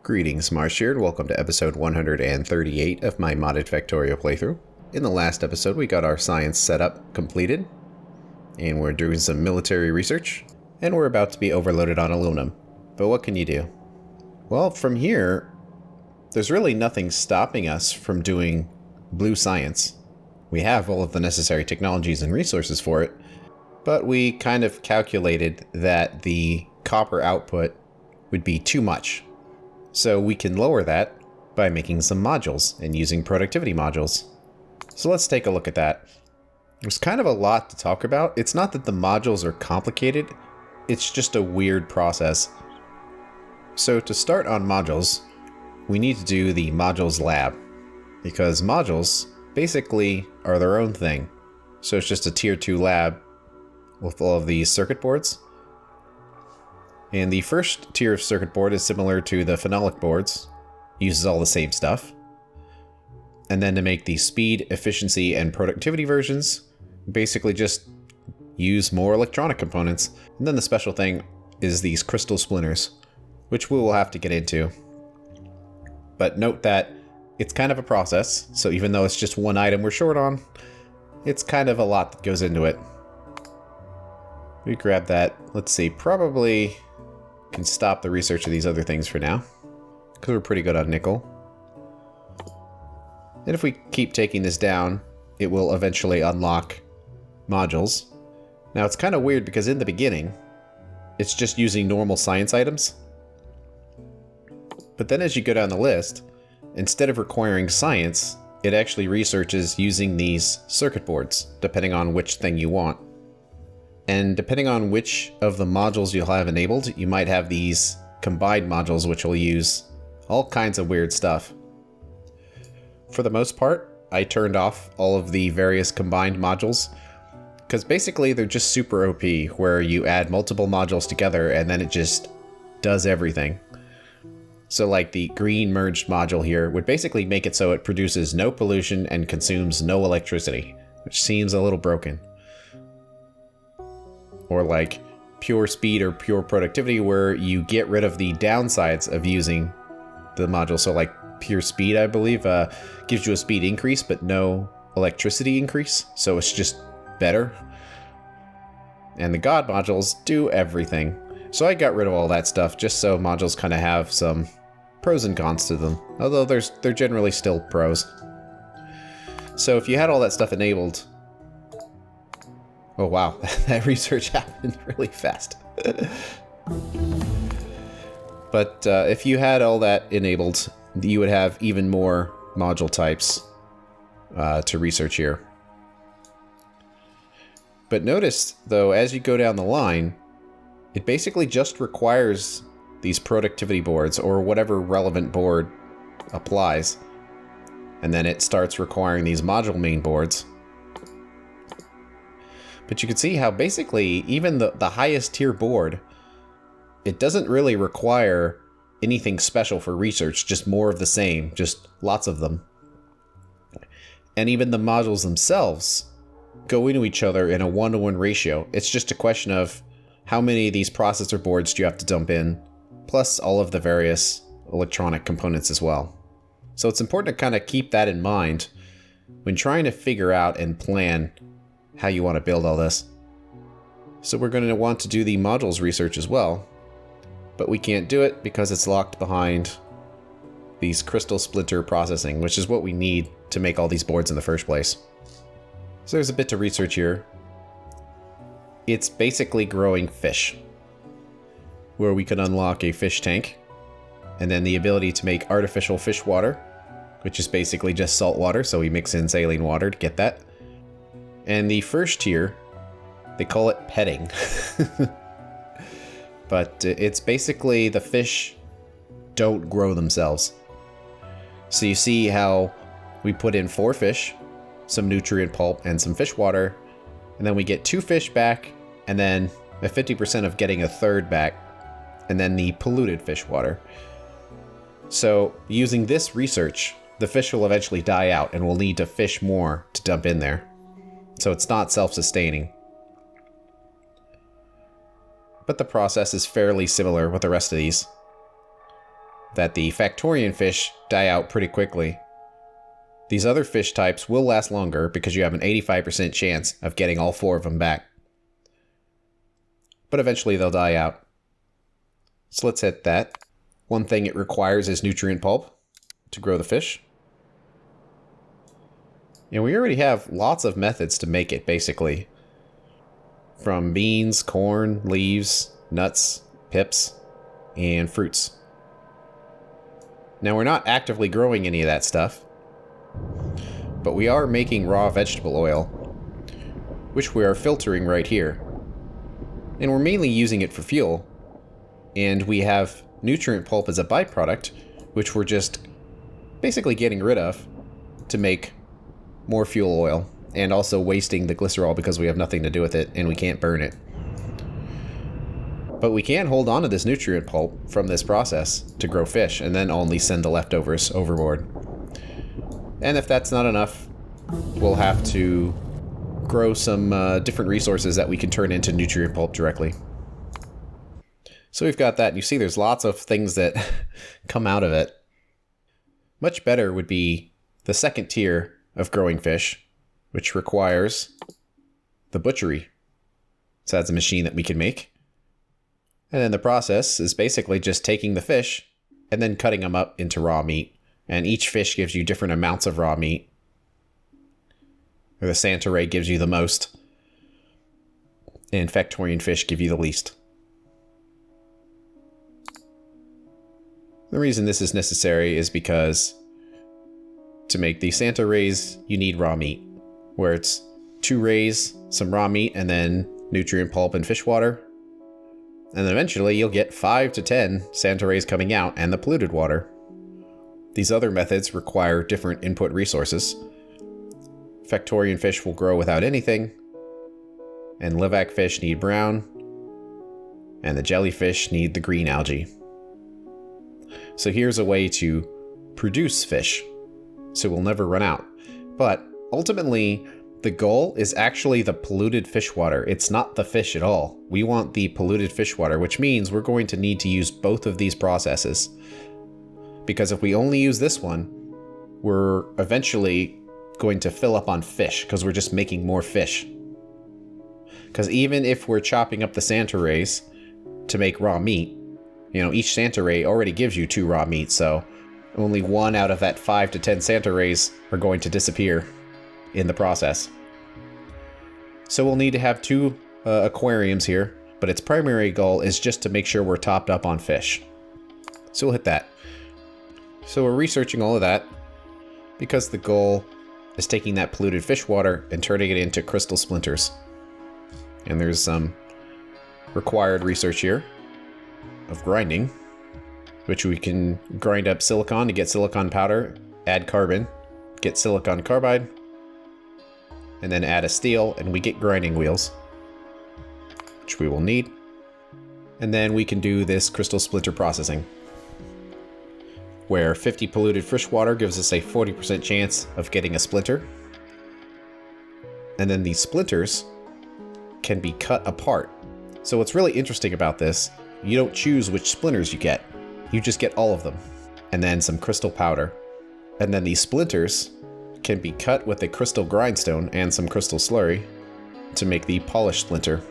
Greetings, Marsh here, and welcome to episode 138 of my modded Factorio playthrough. In the last episode, we got our science setup completed, and we're doing some military research, and we're about to be overloaded on aluminum. But what can you do? Well, from here, there's really nothing stopping us from doing blue science. We have all of the necessary technologies and resources for it, but we kind of calculated that the copper output would be too much. So we can lower that by making some modules and using productivity modules. So let's take a look at that. There's kind of a lot to talk about. It's not that the modules are complicated, it's just a weird process. So to start on modules, we need to do the modules lab, because modules basically are their own thing. So it's just a tier 2 lab with all of these circuit boards. And the first tier of circuit board is similar to the phenolic boards, uses all the same stuff. And then to make the speed, efficiency, and productivity versions, basically just use more electronic components. And then the special thing is these crystal splinters, which we will have to get into. But note that it's kind of a process, so even though it's just one item we're short on, it's kind of a lot that goes into it. We grab that, let's see, probably can stop the research of these other things for now, because we're pretty good on nickel. And if we keep taking this down, it will eventually unlock modules. Now it's kind of weird because in the beginning, it's just using normal science items. But then as you go down the list, instead of requiring science, it actually researches using these circuit boards, depending on which thing you want. And depending on which of the modules you'll have enabled, you might have these combined modules which will use all kinds of weird stuff. For the most part, I turned off all of the various combined modules, because basically they're just super OP, where you add multiple modules together and then it just does everything. So like the green merged module here would basically make it so it produces no pollution and consumes no electricity, which seems a little broken. Or like pure speed or pure productivity, where you get rid of the downsides of using the module. So like pure speed, I believe, gives you a speed increase but no electricity increase, so it's just better. And the God modules do everything. So I got rid of all that stuff just so modules kind of have some pros and cons to them, although they're generally still pros. So if you had all that stuff enabled, oh wow, that research happened really fast. But if you had all that enabled, you would have even more module types to research here. But notice, though, as you go down the line, it basically just requires these productivity boards or whatever relevant board applies. And then it starts requiring these module main boards. But you can see how basically even the highest tier board, it doesn't really require anything special for research, just more of the same, just lots of them. And even the modules themselves go into each other in a 1-to-1 ratio. It's just a question of how many of these processor boards do you have to dump in, plus all of the various electronic components as well. So it's important to kind of keep that in mind when trying to figure out and plan how you want to build all this. So we're going to want to do the modules research as well, but we can't do it because it's locked behind these crystal splinter processing, which is what we need to make all these boards in the first place. So there's a bit to research here. It's basically growing fish, where we could unlock a fish tank, and then the ability to make artificial fish water, which is basically just salt water, so we mix in saline water to get that. And the first tier, they call it petting. But it's basically the fish don't grow themselves. So you see how we put in 4 fish, some nutrient pulp, and some fish water, and then we get 2 fish back, and then a 50% of getting a third back, and then the polluted fish water. So using this research, the fish will eventually die out, and we'll need to fish more to dump in there. So it's not self-sustaining. But the process is fairly similar with the rest of these. that the Factorian fish die out pretty quickly. These other fish types will last longer because you have an 85% chance of getting all 4 of them back. But eventually they'll die out. So let's hit that. One thing it requires is nutrient pulp to grow the fish. And we already have lots of methods to make it, basically. From beans, corn, leaves, nuts, pips, and fruits. Now we're not actively growing any of that stuff, but we are making raw vegetable oil, which we are filtering right here. And we're mainly using it for fuel, and we have nutrient pulp as a byproduct, which we're just basically getting rid of to make more fuel oil, and also wasting the glycerol because we have nothing to do with it and we can't burn it. But we can hold on to this nutrient pulp from this process to grow fish, and then only send the leftovers overboard. And if that's not enough, we'll have to grow some different resources that we can turn into nutrient pulp directly. So we've got that, and you see there's lots of things that come out of it. Much better would be the second tier of growing fish, which requires the butchery. So that's a machine that we can make. And then the process is basically just taking the fish and then cutting them up into raw meat. And each fish gives you different amounts of raw meat. Or the Santa Ray gives you the most. And Factorian fish give you the least. The reason this is necessary is because to make the Santa Rays, you need raw meat. Where it's 2 rays, some raw meat, and then nutrient pulp and fish water. And eventually you'll get 5 to 10 Santa Rays coming out and the polluted water. These other methods require different input resources. Factorian fish will grow without anything, and Livac fish need brown, and the jellyfish need the green algae. So here's a way to produce fish, so we'll never run out. But ultimately, the goal is actually the polluted fish water. It's not the fish at all. We want the polluted fish water, which means we're going to need to use both of these processes. Because if we only use this one, we're eventually going to fill up on fish, because we're just making more fish. Because even if we're chopping up the Santa Rays to make raw meat, you know, each Santa Ray already gives you 2 raw meat, so only 1 out of that 5 to 10 Santa Rays are going to disappear in the process. So we'll need to have 2 aquariums here, but its primary goal is just to make sure we're topped up on fish. So we'll hit that. So we're researching all of that because the goal is taking that polluted fish water and turning it into crystal splinters. And there's some required research here of grinding, which we can grind up silicon to get silicon powder, add carbon, get silicon carbide, and then add a steel, and we get grinding wheels, which we will need. And then we can do this crystal splinter processing, where 50 polluted fish water gives us a 40% chance of getting a splinter. And then these splinters can be cut apart. So what's really interesting about this, you don't choose which splinters you get. You just get all of them. And then some crystal powder. And then these splinters can be cut with a crystal grindstone and some crystal slurry to make the polished splinter.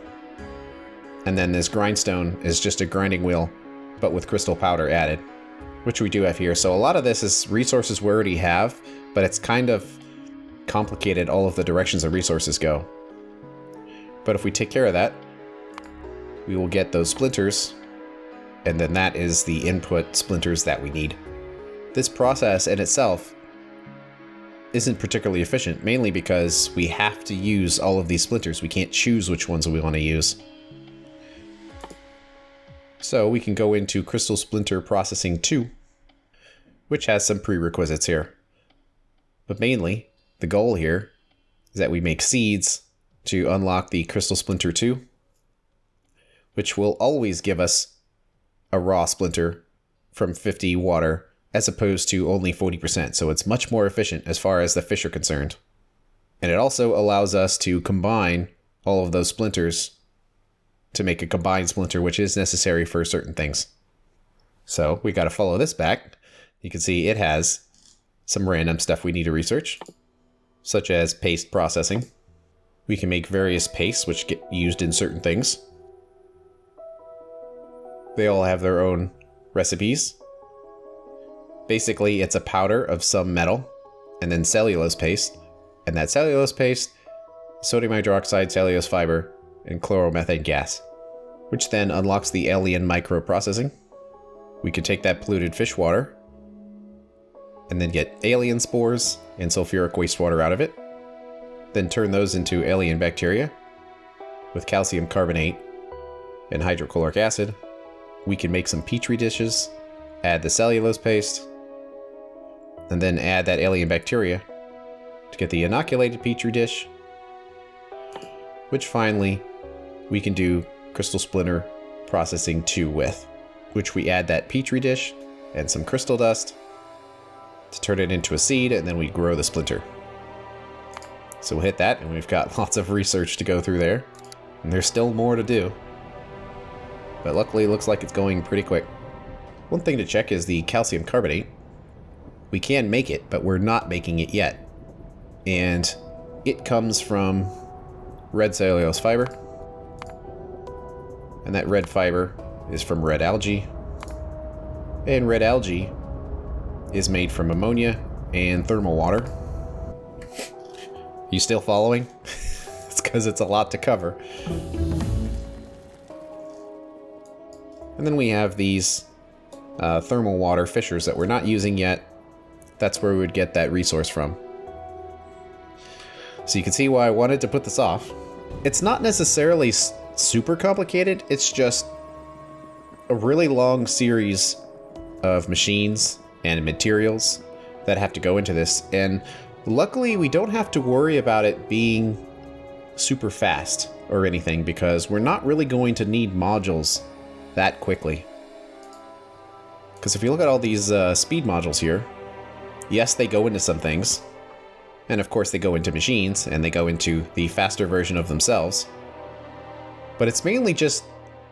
And then this grindstone is just a grinding wheel, but with crystal powder added, which we do have here. So a lot of this is resources we already have, but it's kind of complicated all of the directions the resources go. But if we take care of that, we will get those splinters, and then that is the input splinters that we need. This process in itself isn't particularly efficient, mainly because we have to use all of these splinters. We can't choose which ones we want to use. So we can go into Crystal Splinter Processing 2, which has some prerequisites here. But mainly, the goal here is that we make seeds to unlock the Crystal Splinter 2, which will always give us a raw splinter from 50 water, as opposed to only 40%, so it's much more efficient as far as the fish are concerned. And it also allows us to combine all of those splinters to make a combined splinter, which is necessary for certain things. So we got to follow this back. You can see it has some random stuff we need to research, such as paste processing. We can make various pastes which get used in certain things. They all have their own recipes. Basically, it's a powder of some metal, and then cellulose paste. And that cellulose paste, sodium hydroxide, cellulose fiber, and chloromethane gas, which then unlocks the alien microprocessing. We could take that polluted fish water and then get alien spores and sulfuric wastewater out of it. Then turn those into alien bacteria with calcium carbonate and hydrochloric acid. We can make some petri dishes, add the cellulose paste, and then add that alien bacteria to get the inoculated petri dish, which finally we can do crystal splinter processing 2 with, which we add that petri dish and some crystal dust to turn it into a seed, and then we grow the splinter. So we'll hit that, and we've got lots of research to go through there, and there's still more to do. But luckily it looks like it's going pretty quick. One thing to check is the calcium carbonate. We can make it, but we're not making it yet. And it comes from red cellulose fiber. And that red fiber is from red algae. And red algae is made from ammonia and thermal water. You still following? It's because it's a lot to cover. And then we have these thermal water fissures that we're not using yet. That's where we would get that resource from. So you can see why I wanted to put this off. It's not necessarily super complicated. It's just a really long series of machines and materials that have to go into this. And luckily, we don't have to worry about it being super fast or anything, because we're not really going to need modules that quickly. Because if you look at all these speed modules here, yes, they go into some things. And of course they go into machines, and they go into the faster version of themselves. But it's mainly just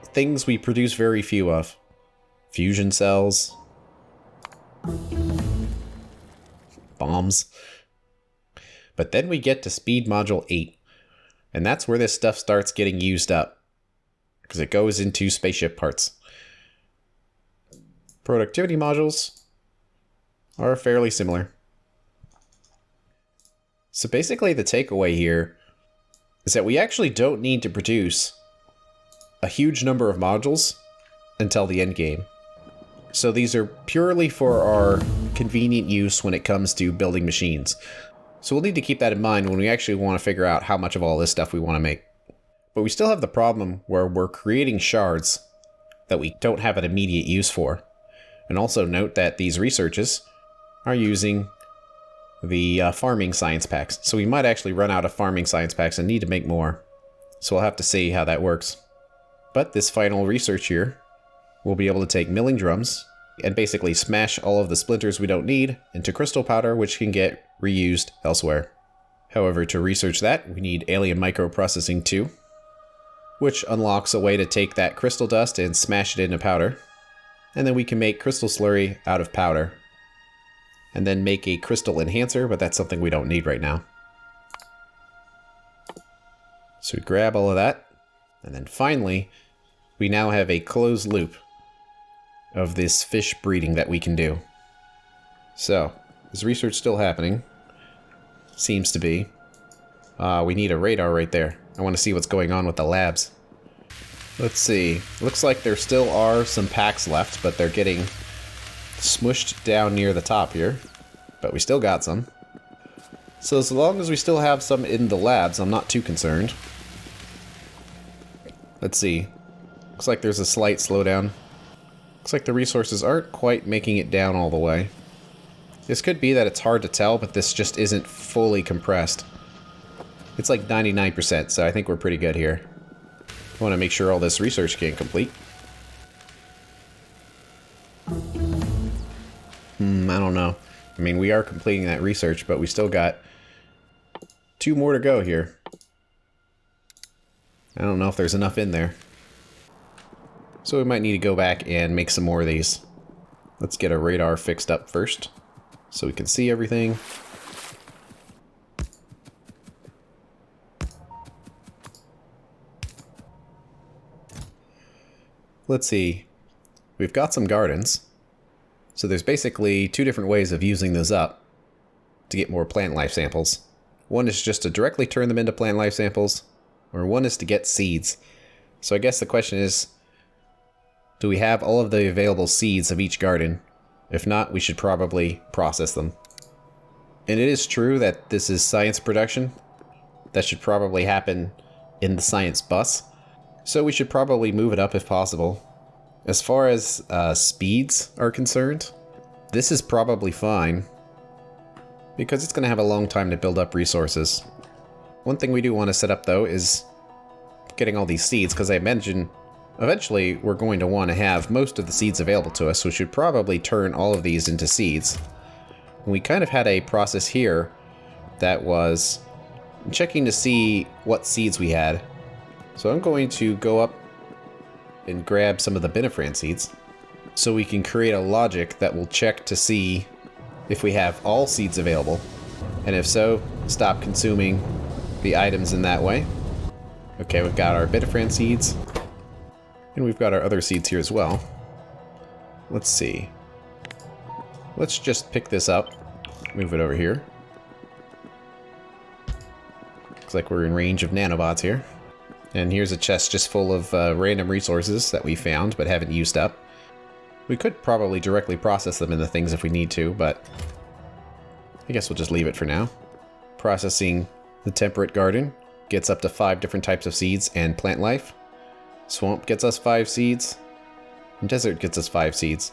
things we produce very few of. Fusion cells. Bombs. But then we get to speed module 8. And that's where this stuff starts getting used up, because it goes into spaceship parts. Productivity modules are fairly similar. So basically the takeaway here is that we actually don't need to produce a huge number of modules until the end game. So these are purely for our convenient use when it comes to building machines. So we'll need to keep that in mind when we actually want to figure out how much of all this stuff we want to make. But we still have the problem where we're creating shards that we don't have an immediate use for. And also note that these researches are using the farming science packs. So we might actually run out of farming science packs and need to make more. So we'll have to see how that works. But this final research here, we'll be able to take milling drums and basically smash all of the splinters we don't need into crystal powder, which can get reused elsewhere. However, to research that, we need alien microprocessing 2, which unlocks a way to take that crystal dust and smash it into powder. And then we can make crystal slurry out of powder. And then make a crystal enhancer, but that's something we don't need right now. So we grab all of that. And then finally, we now have a closed loop of this fish breeding that we can do. So, is research still happening? Seems to be. We need a radar right there. I want to see what's going on with the labs. Let's see. Looks like there still are some packs left, but they're getting smushed down near the top here. But we still got some. So as long as we still have some in the labs, I'm not too concerned. Let's see. Looks like there's a slight slowdown. Looks like the resources aren't quite making it down all the way. This could be that it's hard to tell, but this just isn't fully compressed. It's like 99%, so I think we're pretty good here. I want to make sure all this research can complete. I don't know. I mean, we are completing that research, but we still got 2 more to go here. I don't know if there's enough in there. So we might need to go back and make some more of these. Let's get our radar fixed up first so we can see everything. Let's see. We've got some gardens. So there's basically two different ways of using those up to get more plant life samples. One is just to directly turn them into plant life samples, or one is to get seeds. So I guess the question is, do we have all of the available seeds of each garden? If not, we should probably process them. And it is true that this is science production. That should probably happen in the science bus. So we should probably move it up if possible. As far as speeds are concerned, this is probably fine, because it's going to have a long time to build up resources. One thing we do want to set up, though, is getting all these seeds, because I imagine eventually we're going to want to have most of the seeds available to us, so we should probably turn all of these into seeds. And we kind of had a process here that was checking to see what seeds we had. So I'm going to go up and grab some of the Binifran seeds, so we can create a logic that will check to see if we have all seeds available, and if so, stop consuming the items in that way. Okay, we've got our Binifran seeds, and we've got our other seeds here as well. Let's see. Let's just pick this up, move it over here. Looks like we're in range of nanobots here. And here's a chest just full of random resources that we found but haven't used up. We could probably directly process them into things if we need to, but I guess we'll just leave it for now. Processing the temperate garden gets up to 5 different types of seeds and plant life. Swamp gets us 5 seeds, and desert gets us 5 seeds.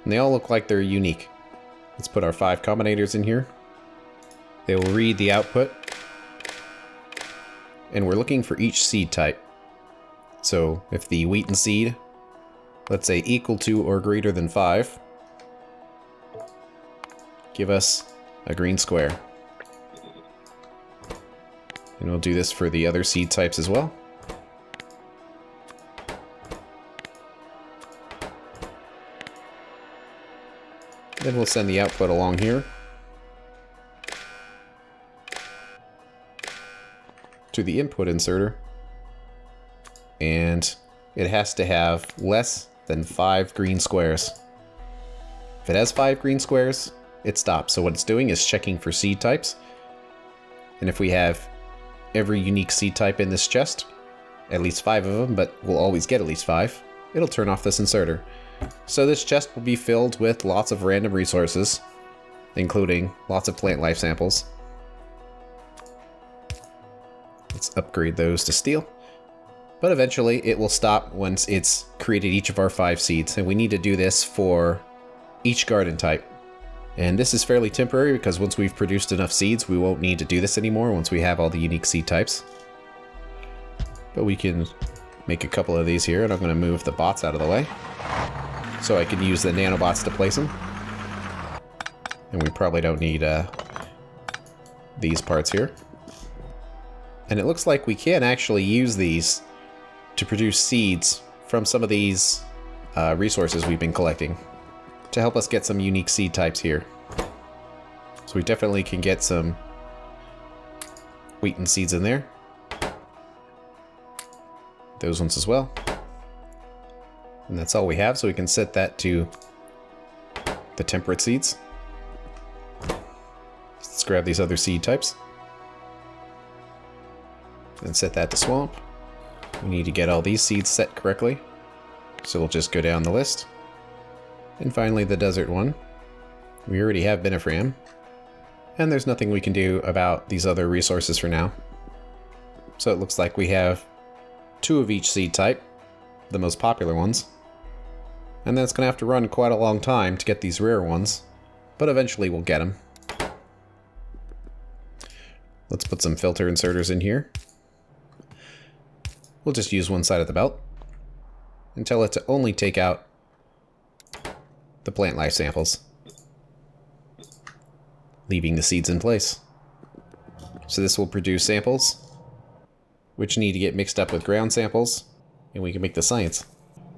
And they all look like they're unique. Let's put our 5 combinators in here. They will read the output, and we're looking for each seed type. So if the wheaten seed, let's say equal to or greater than 5, give us a green square. And we'll do this for the other seed types as well. Then we'll send the output along here to the input inserter, and it has to have less than 5 green squares. If it has 5 green squares, it stops. So what it's doing is checking for seed types, and if we have every unique seed type in this chest, at least 5 of them, but we'll always get at least 5, it'll turn off this inserter. So this chest will be filled with lots of random resources, including lots of plant life samples. Let's upgrade those to steel. But eventually it will stop once it's created each of our 5 seeds, and we need to do this for each garden type. And this is fairly temporary, because once we've produced enough seeds, we won't need to do this anymore once we have all the unique seed types. But we can make a couple of these here, and I'm going to move the bots out of the way so I can use the nanobots to place them. And we probably don't need these parts here. And it looks like we can actually use these to produce seeds from some of these resources we've been collecting to help us get some unique seed types here. So we definitely can get some wheaten seeds in there. Those ones as well. And that's all we have, so we can set that to the temperate seeds. Let's grab these other seed types and set that to swamp. We need to get all these seeds set correctly, so we'll just go down the list. And finally the desert one. We already have Binifran, and there's nothing we can do about these other resources for now. So it looks like we have 2 of each seed type, the most popular ones. And then it's going to have to run quite a long time to get these rare ones, but eventually we'll get them. Let's put some filter inserters in here. We'll just use one side of the belt and tell it to only take out the plant life samples, leaving the seeds in place. So this will produce samples which need to get mixed up with ground samples, and we can make the science.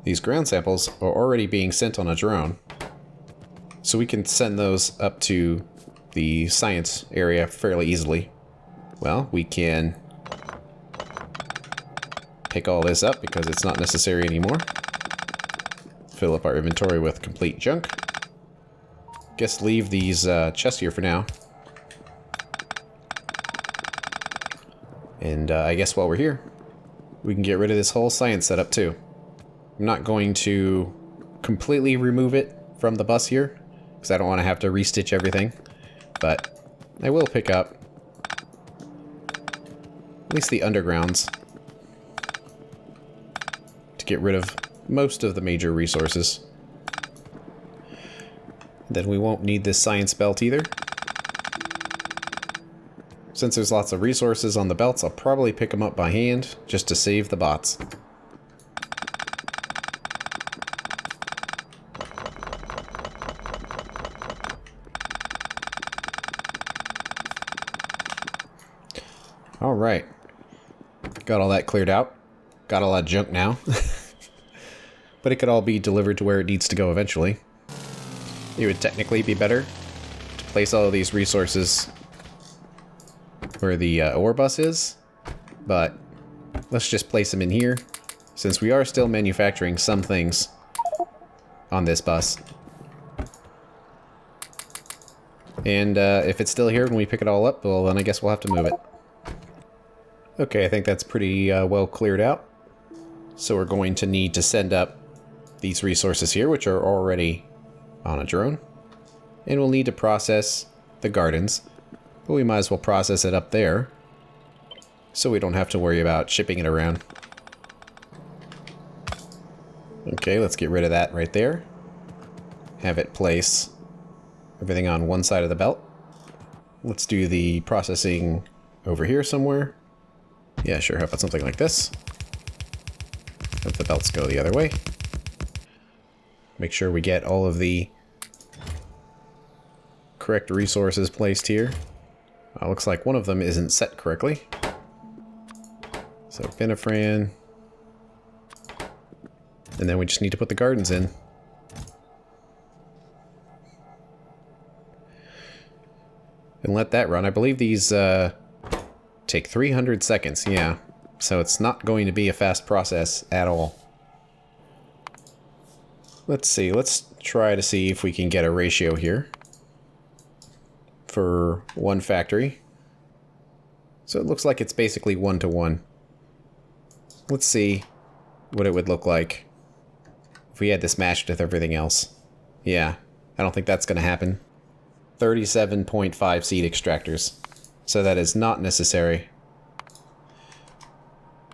These ground samples are already being sent on a drone, So we can send those up to the science area fairly easily. Well, we can pick all this up because it's not necessary anymore. Fill up our inventory with complete junk. Guess leave these chests here for now. And I guess while we're here, we can get rid of this whole science setup too. I'm not going to completely remove it from the bus here, because I don't want to have to restitch everything. But I will pick up at least the undergrounds to get rid of most of the major resources. Then we won't need this science belt either. Since there's lots of resources on the belts, I'll probably pick them up by hand just to save the bots. All right. Got all that cleared out. Got a lot of junk now. But it could all be delivered to where it needs to go eventually. It would technically be better to place all of these resources where the ore bus is, but let's just place them in here, since we are still manufacturing some things on this bus. And if it's still here when we pick it all up, well, then I guess we'll have to move it. Okay, I think that's pretty well cleared out. So we're going to need to send up these resources here, which are already on a drone. And we'll need to process the gardens, but we might as well process it up there so we don't have to worry about shipping it around. Okay, let's get rid of that right there. Have it place everything on one side of the belt. Let's do the processing over here somewhere. Yeah, sure, how about something like this? Have the belts go the other way. Make sure we get all of the correct resources placed here. Looks like one of them isn't set correctly. So Benefran. And then we just need to put the gardens in. And let that run. I believe these take 300 seconds, yeah. So it's not going to be a fast process at all. Let's see, let's try to see if we can get a ratio here for one factory. So it looks like it's basically 1-to-1. Let's see what it would look like if we had this matched with everything else. Yeah, I don't think that's going to happen. 37.5 seed extractors. So that is not necessary.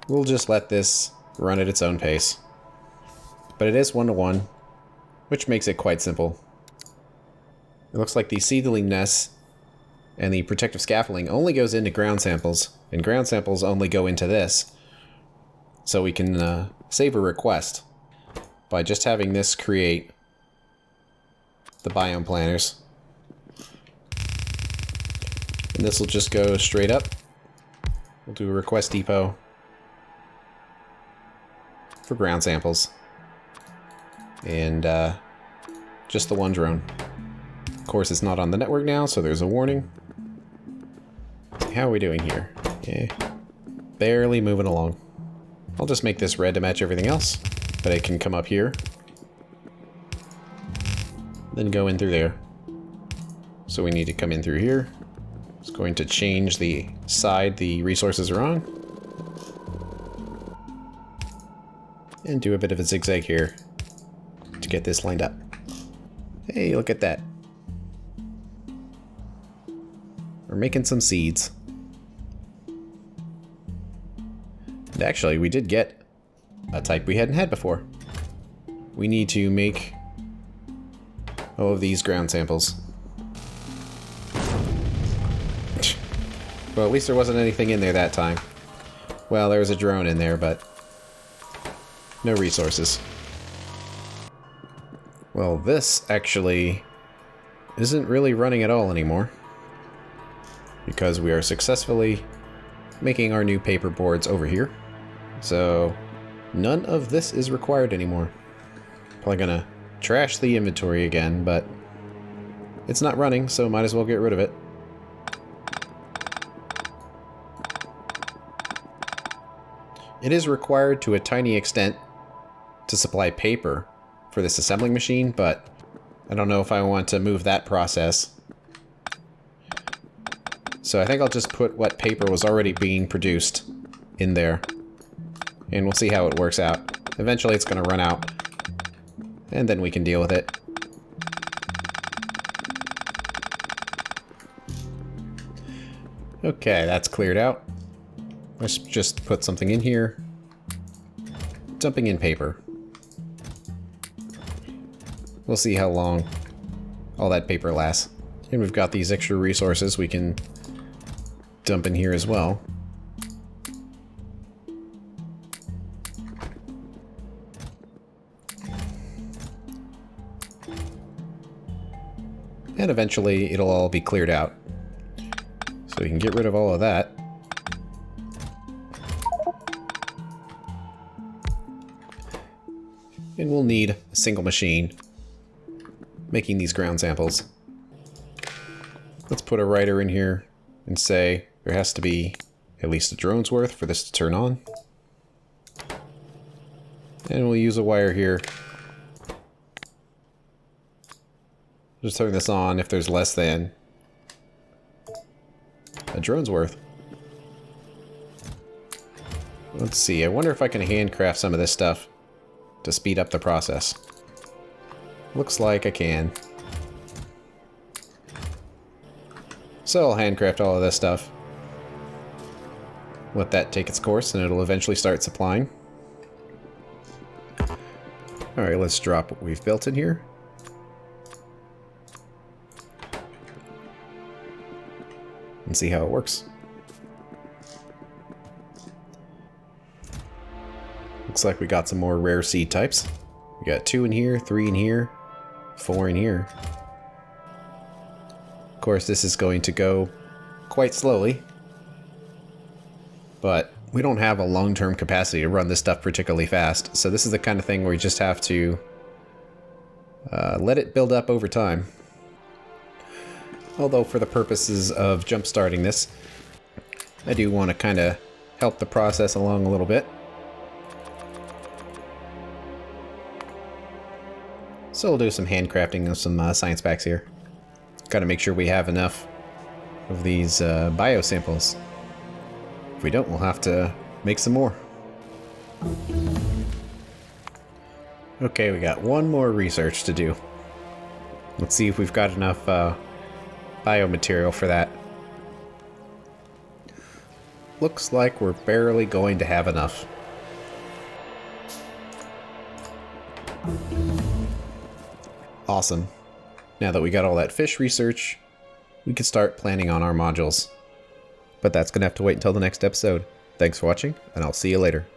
We'll just let this run at its own pace. But it is 1-to-1, which makes it quite simple. It looks like the seedling nests and the protective scaffolding only goes into ground samples, and ground samples only go into this. So we can save a request by just having this create the biome planners. And this will just go straight up. We'll do a request depot for ground samples. And just the one drone. Of course, it's not on the network now, so there's a warning. How are we doing here? Okay. Barely moving along. I'll just make this red to match everything else, but it can come up here. Then go in through there. So we need to come in through here. It's going to change the side the resources are on. And do a bit of a zigzag here to get this lined up. Hey, look at that. We're making some seeds. And actually, we did get a type we hadn't had before. We need to make all of these ground samples. Well, at least there wasn't anything in there that time. Well, there was a drone in there, but no resources. Well, this actually isn't really running at all anymore, because we are successfully making our new paper boards over here. So none of this is required anymore. Probably gonna trash the inventory again, but It's not running, so might as well get rid of it. It is required to a tiny extent to supply paper for this assembling machine, but I don't know if I want to move that process. So I think I'll just put what paper was already being produced in there, and we'll see how it works out. Eventually it's going to run out, and then we can deal with it. Okay, that's cleared out. Let's just put something in here. Dumping in paper. We'll see how long all that paper lasts. And we've got these extra resources we can dump in here as well. And eventually it'll all be cleared out. So we can get rid of all of that. And we'll need a single machine making these ground samples. Let's put a writer in here and say there has to be at least a drone's worth for this to turn on. And we'll use a wire here. Just turn this on if there's less than a drone's worth. Let's see, I wonder if I can handcraft some of this stuff to speed up the process. Looks like I can. So I'll handcraft all of this stuff. Let that take its course and it'll eventually start supplying. Alright, let's drop what we've built in here. And see how it works. Looks like we got some more rare seed types. We got 2 in here, 3 in here, 4 in here. Of course, this is going to go quite slowly, but we don't have a long-term capacity to run this stuff particularly fast, so this is the kind of thing where you just have to let it build up over time. Although for the purposes of jump-starting this, I do want to kind of help the process along a little bit. So we'll do some handcrafting of some science packs here. Got to make sure we have enough of these bio samples. If we don't, we'll have to make some more. Okay, we got one more research to do. Let's see if we've got enough biomaterial for that. Looks like we're barely going to have enough. Awesome. Now that we got all that fish research, we can start planning on our modules. But that's going to have to wait until the next episode. Thanks for watching, and I'll see you later.